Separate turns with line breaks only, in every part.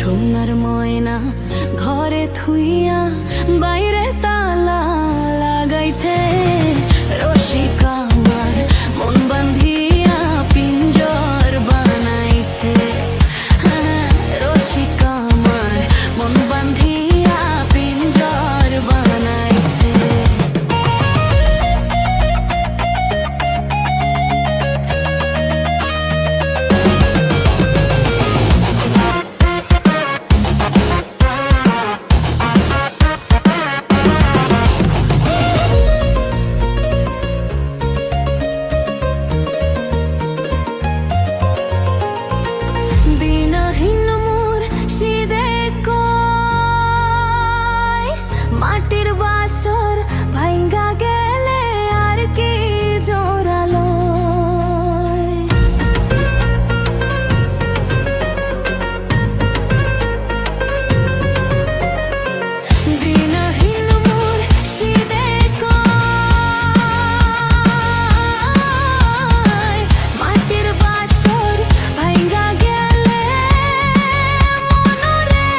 সোনার ময়না ঘরে থুইয়া বাইরে তালা লাগাইছে রসিক আমার মন বান্ধিয়া পিঞ্জর বানাইছে রসিক আমার মন বান্ধিয়া পিঞ্জর বানাইছে মাটির বাসর ভাঙ্গা গেলে আর কি জোরালো দিনহীন মোর শীতে কয় মাটির বাসর ভাঙ্গা গেলে মনরে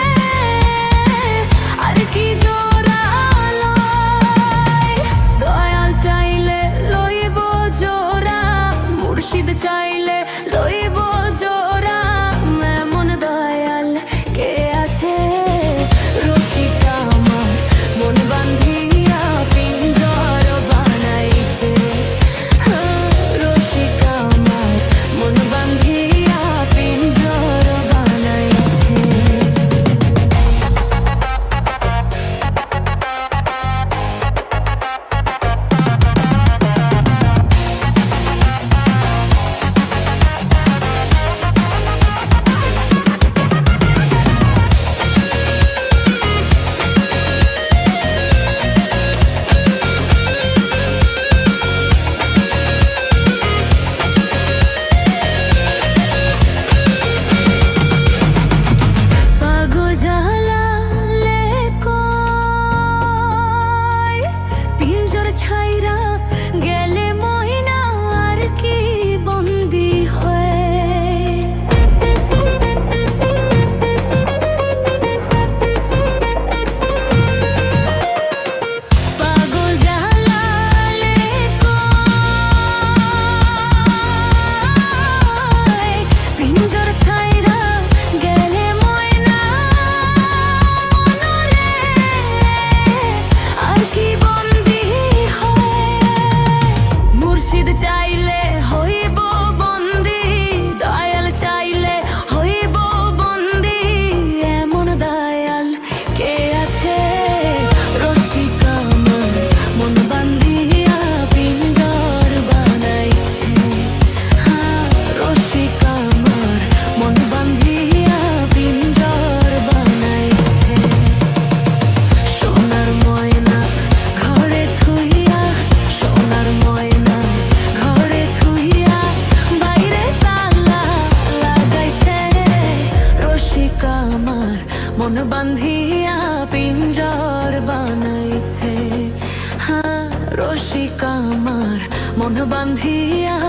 আর কি চাইলে লইব জোড়া এমন দয়াল কে আছে রসিক আমার মন বান্ধিয়া পিঞ্জর বানাইছে রসিক আমার মন বান্ধিয়া পিঞ্জর বানাইছে ছাইরা গেলে ময়না আর কি বন্দি হয় পাগল জালালে কয় পিঞ্জর ছাইরা গেলে ময়না মনরে আর কি চাইলে হইব বন্দি দয়াল চাইলে হইব বন্দি এমন দয়াল কে আছে রসিক আমার মন বান্ধিয়া পিঞ্জর বানাইছে রসিক আমার মন বান্ধিয়া পিঞ্জর বানাইছে সোনার ময়না ঘরে থুইয়া সোনার ময়না মন বান্ধিয়া পিঞ্জর বানাইছে রসিক আমার মন বান্ধিয়া